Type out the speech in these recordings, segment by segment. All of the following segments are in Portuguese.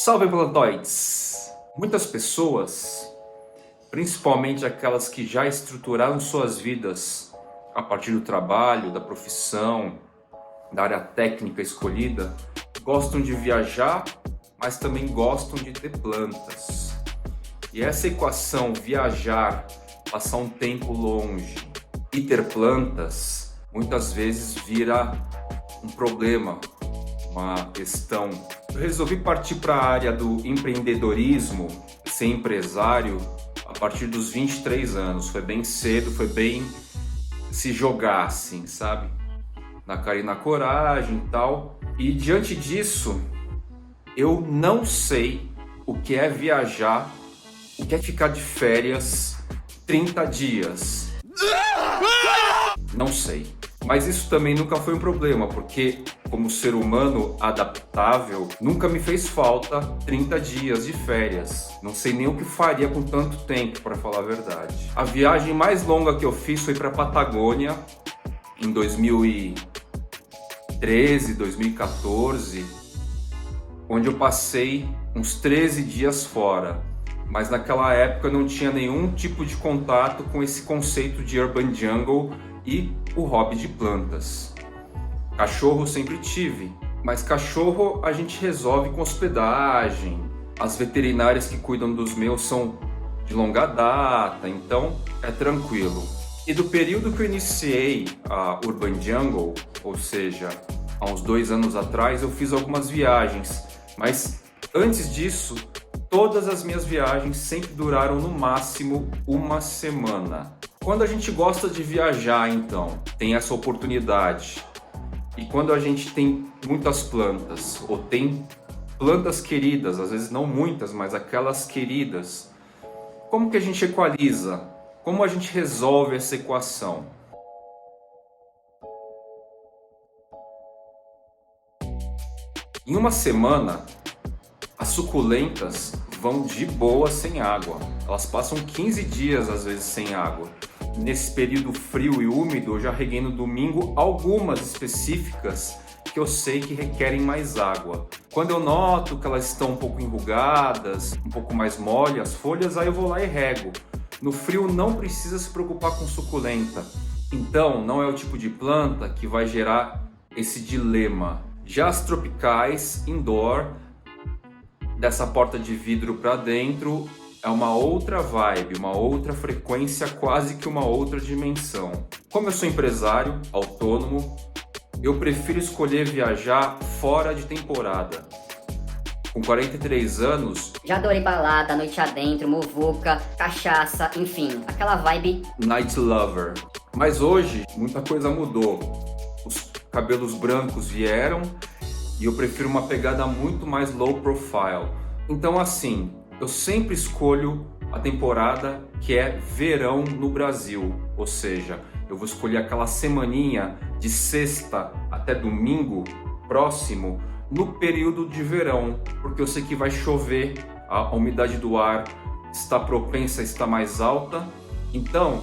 Salve plantoides! Muitas pessoas, principalmente aquelas que já estruturaram suas vidas a partir do trabalho, da profissão, da área técnica escolhida, gostam de viajar, mas também gostam de ter plantas. E essa equação viajar, passar um tempo longe e ter plantas, muitas vezes vira um problema, uma questão. Eu resolvi partir para a área do empreendedorismo, ser empresário, a partir dos 23 anos. Foi bem cedo, foi bem se jogar assim, sabe? Na cara e na coragem e tal. E diante disso, eu não sei o que é viajar, o que é ficar de férias 30 dias. Não sei. Mas isso também nunca foi um problema, porque como ser humano adaptável, nunca me fez falta 30 dias de férias. Não sei nem o que faria com tanto tempo, para falar a verdade. A viagem mais longa que eu fiz foi para Patagônia em 2013, 2014, onde eu passei uns 13 dias fora. Mas naquela época eu não tinha nenhum tipo de contato com esse conceito de urban jungle e o hobby de plantas. Cachorro eu sempre tive, mas cachorro a gente resolve com hospedagem. As veterinárias que cuidam dos meus são de longa data, então é tranquilo. E do período que eu iniciei a Urban Jungle, ou seja, há uns 2 anos atrás, eu fiz algumas viagens, mas antes disso, todas as minhas viagens sempre duraram no máximo uma semana. Quando a gente gosta de viajar, então, tem essa oportunidade. E quando a gente tem muitas plantas, ou tem plantas queridas, às vezes não muitas, mas aquelas queridas, como que a gente equaliza? Como a gente resolve essa equação? Em uma semana, as suculentas vão de boa sem água. Elas passam 15 dias às vezes sem água. Nesse período frio e úmido, eu já reguei no domingo algumas específicas que eu sei que requerem mais água. Quando eu noto que elas estão um pouco enrugadas, um pouco mais mole as folhas, aí eu vou lá e rego. No frio não precisa se preocupar com suculenta. Então, não é o tipo de planta que vai gerar esse dilema. Já as tropicais, indoor, dessa porta de vidro para dentro, é uma outra vibe, uma outra frequência, quase que uma outra dimensão. Como eu sou empresário, autônomo, eu prefiro escolher viajar fora de temporada. Com 43 anos... Já adorei balada, noite adentro, muvuca, cachaça, enfim, aquela vibe... Night lover. Mas hoje, muita coisa mudou. Os cabelos brancos vieram e eu prefiro uma pegada muito mais low profile. Então assim, eu sempre escolho a temporada que é verão no Brasil, ou seja, eu vou escolher aquela semaninha de sexta até domingo próximo no período de verão, porque eu sei que vai chover, a umidade do ar está propensa a estar mais alta, então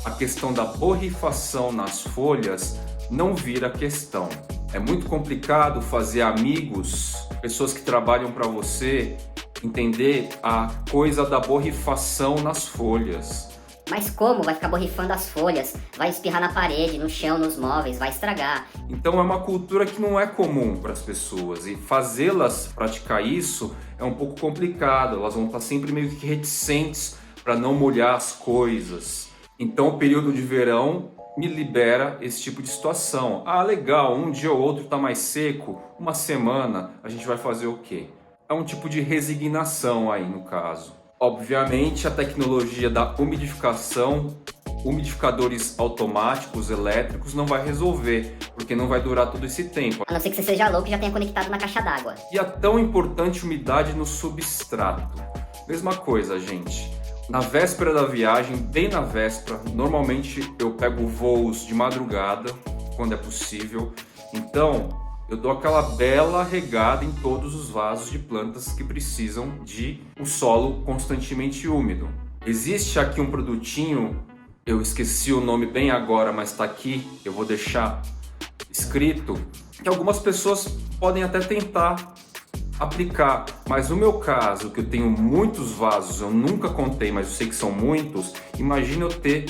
a questão da borrifação nas folhas não vira questão. É muito complicado fazer amigos, pessoas que trabalham para você, entender a coisa da borrifação nas folhas. Mas como? Vai ficar borrifando as folhas, vai espirrar na parede, no chão, nos móveis, vai estragar. Então é uma cultura que não é comum para as pessoas e fazê-las praticar isso é um pouco complicado. Elas vão estar sempre meio que reticentes para não molhar as coisas. Então o período de verão me libera esse tipo de situação. Ah, legal, um dia ou outro está mais seco, uma semana, a gente vai fazer o quê? É um tipo de resignação aí no caso. Obviamente a tecnologia da umidificação, umidificadores automáticos, elétricos, não vai resolver, porque não vai durar todo esse tempo. A não ser que você seja louco e já tenha conectado na caixa d'água. E a tão importante umidade no substrato. Mesma coisa, gente. Na véspera da viagem, bem na véspera, normalmente eu pego voos de madrugada, quando é possível. Então, eu dou aquela bela regada em todos os vasos de plantas que precisam de um solo constantemente úmido. Existe aqui um produtinho, eu esqueci o nome bem agora, mas está aqui, eu vou deixar escrito, que algumas pessoas podem até tentar aplicar. Mas no meu caso, que eu tenho muitos vasos, eu nunca contei, mas eu sei que são muitos, imagina eu ter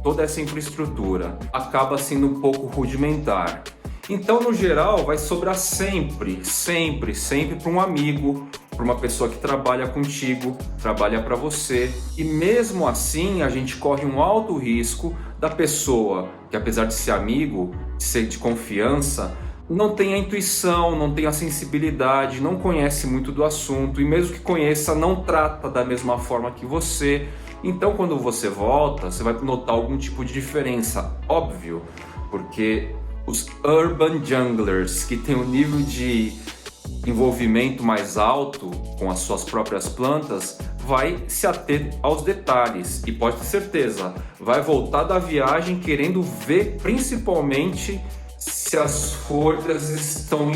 toda essa infraestrutura. Acaba sendo um pouco rudimentar. Então, no geral, vai sobrar sempre para um amigo, para uma pessoa que trabalha contigo, trabalha para você. E mesmo assim, a gente corre um alto risco da pessoa que, apesar de ser amigo, de ser de confiança, não tem a intuição, não tem a sensibilidade, não conhece muito do assunto e mesmo que conheça, não trata da mesma forma que você. Então, quando você volta, você vai notar algum tipo de diferença, óbvio, porque os Urban Junglers, que tem um nível de envolvimento mais alto com as suas próprias plantas, vai se ater aos detalhes e pode ter certeza, vai voltar da viagem querendo ver principalmente se as folhas estão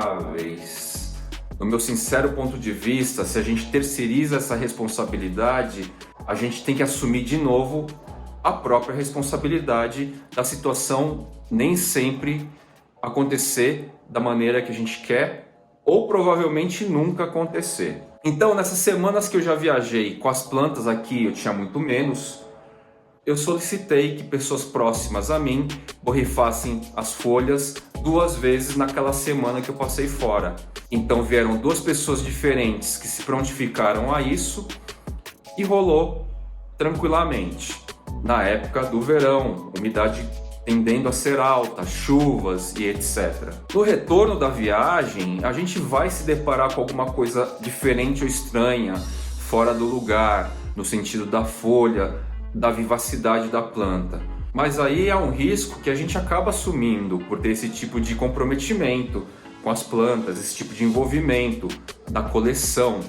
impecáveis. No meu sincero ponto de vista, se a gente terceiriza essa responsabilidade, a gente tem que assumir de novo a própria responsabilidade da situação nem sempre acontecer da maneira que a gente quer ou provavelmente nunca acontecer. Então, nessas semanas que eu já viajei com as plantas aqui, eu tinha muito menos, eu solicitei que pessoas próximas a mim borrifassem as folhas 2 vezes naquela semana que eu passei fora. Então vieram 2 pessoas diferentes que se prontificaram a isso e rolou tranquilamente. Na época do verão, umidade tendendo a ser alta, chuvas e etc. No retorno da viagem, a gente vai se deparar com alguma coisa diferente ou estranha, fora do lugar, no sentido da folha, da vivacidade da planta. Mas aí é um risco que a gente acaba assumindo por ter esse tipo de comprometimento com as plantas, esse tipo de envolvimento da coleção.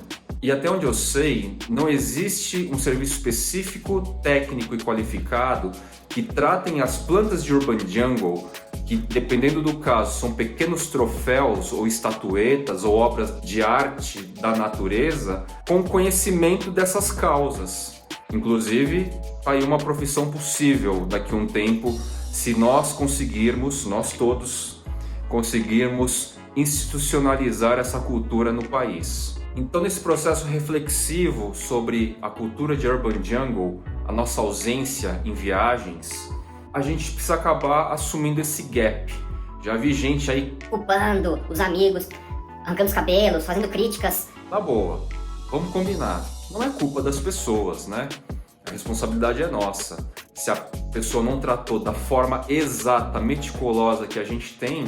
E até onde eu sei, não existe um serviço específico, técnico e qualificado que tratem as plantas de Urban Jungle, que dependendo do caso são pequenos troféus ou estatuetas ou obras de arte da natureza, com conhecimento dessas causas. Inclusive, tá aí uma profissão possível daqui a um tempo, se nós conseguirmos, nós todos conseguirmos institucionalizar essa cultura no país. Então, nesse processo reflexivo sobre a cultura de Urban Jungle, a nossa ausência em viagens, a gente precisa acabar assumindo esse gap. Já vi gente aí culpando os amigos, arrancando os cabelos, fazendo críticas. Na boa, vamos combinar. Não é culpa das pessoas, né? A responsabilidade é nossa. Se a pessoa não tratou da forma exata, meticulosa que a gente tem,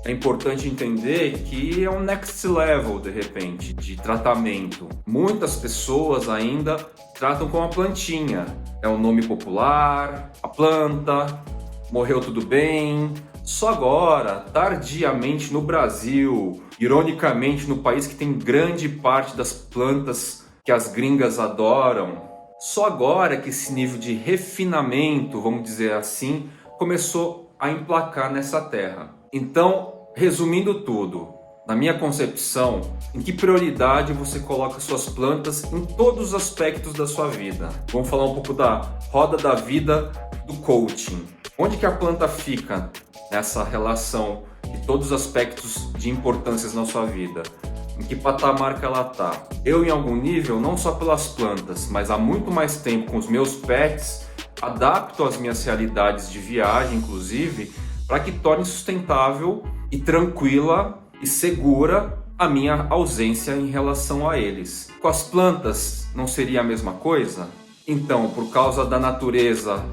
é importante entender que é um next level, de repente, de tratamento. Muitas pessoas ainda tratam com a plantinha. É um nome popular, a planta, morreu tudo bem. Só agora, tardiamente no Brasil, ironicamente no país que tem grande parte das plantas que as gringas adoram, só agora que esse nível de refinamento, vamos dizer assim, começou a emplacar nessa terra. Então, resumindo tudo, na minha concepção, em que prioridade você coloca suas plantas em todos os aspectos da sua vida? Vamos falar um pouco da roda da vida do coaching. Onde que a planta fica nessa relação de todos os aspectos de importância na sua vida? Em que patamar que ela está? Eu, em algum nível, não só pelas plantas, mas há muito mais tempo com os meus pets, adapto as minhas realidades de viagem, inclusive, para que torne sustentável e tranquila e segura a minha ausência em relação a eles. Com as plantas não seria a mesma coisa? Então, por causa da natureza,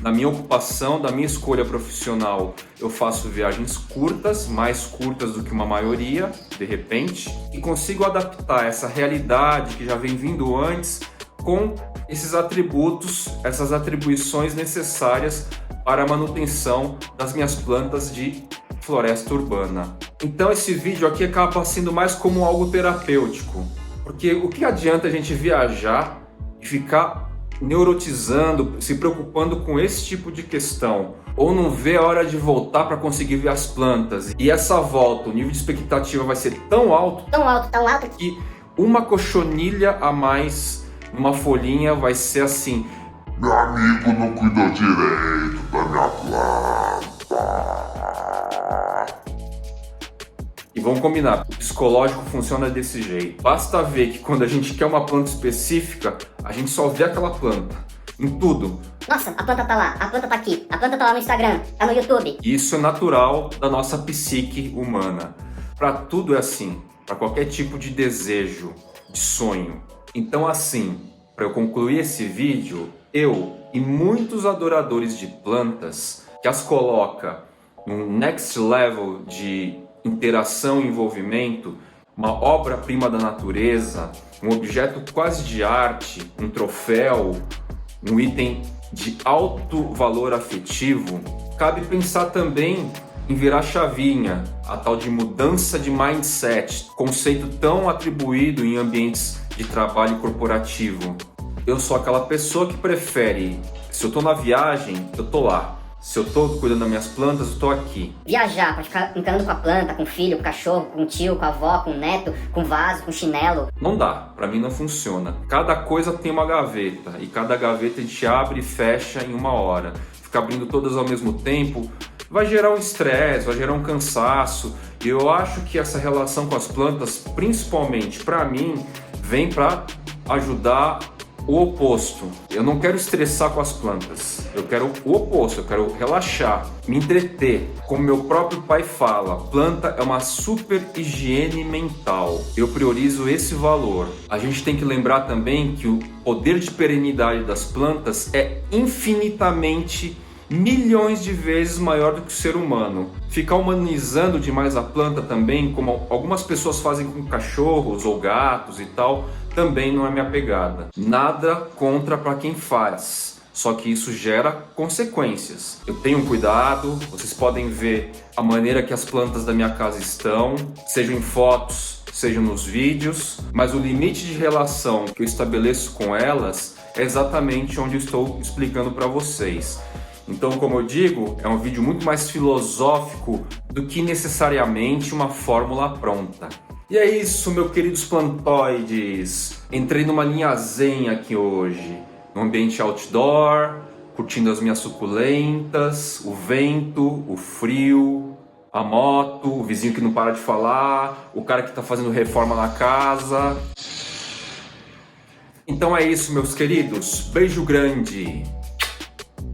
da minha ocupação, da minha escolha profissional, eu faço viagens curtas, mais curtas do que uma maioria, de repente, e consigo adaptar essa realidade que já vem vindo antes com esses atributos, essas atribuições necessárias para a manutenção das minhas plantas de floresta urbana. Então esse vídeo aqui acaba sendo mais como algo terapêutico, porque o que adianta a gente viajar e ficar neurotizando, se preocupando com esse tipo de questão, ou não ver a hora de voltar para conseguir ver as plantas, e essa volta, o nível de expectativa vai ser tão alto que uma cochonilha a mais numa folhinha vai ser assim: meu amigo não cuidou direito da minha planta. E vão combinar, o psicológico funciona desse jeito. Basta ver que quando a gente quer uma planta específica, a gente só vê aquela planta, em tudo. Nossa, a planta tá lá, a planta tá aqui, a planta tá lá no Instagram, tá no YouTube. Isso é natural da nossa psique humana. Para tudo é assim, para qualquer tipo de desejo, de sonho. Então assim, para eu concluir esse vídeo, eu e muitos adoradores de plantas que as coloca num next level de interação e envolvimento, uma obra-prima da natureza, um objeto quase de arte, um troféu, um item de alto valor afetivo, cabe pensar também em virar chavinha, a tal de mudança de mindset, conceito tão atribuído em ambientes de trabalho corporativo. Eu sou aquela pessoa que prefere, se eu tô na viagem, eu tô lá. Se eu tô cuidando das minhas plantas, eu tô aqui. Viajar, pra ficar brincando com a planta, com o filho, com o cachorro, com o tio, com a avó, com o neto, com o vaso, com o chinelo. Não dá, pra mim não funciona. Cada coisa tem uma gaveta, e cada gaveta a gente abre e fecha em uma hora. Ficar abrindo todas ao mesmo tempo vai gerar um estresse, vai gerar um cansaço. E eu acho que essa relação com as plantas, principalmente pra mim, vem pra ajudar o oposto. Eu não quero estressar com as plantas, eu quero o oposto, eu quero relaxar, me entreter. Como meu próprio pai fala, planta é uma super higiene mental. Eu priorizo esse valor. A gente tem que lembrar também que o poder de perenidade das plantas é infinitamente, milhões de vezes maior do que o ser humano. Ficar humanizando demais a planta também, como algumas pessoas fazem com cachorros ou gatos e tal, também não é minha pegada. Nada contra para quem faz, só que isso gera consequências. Eu tenho cuidado, vocês podem ver a maneira que as plantas da minha casa estão, sejam em fotos, sejam nos vídeos, mas o limite de relação que eu estabeleço com elas é exatamente onde eu estou explicando para vocês. Então, como eu digo, é um vídeo muito mais filosófico do que necessariamente uma fórmula pronta. E é isso, meus queridos plantoides. Entrei numa linha zen aqui hoje, num ambiente outdoor, curtindo as minhas suculentas, o vento, o frio, a moto, o vizinho que não para de falar, o cara que está fazendo reforma na casa. Então é isso, meus queridos. Beijo grande.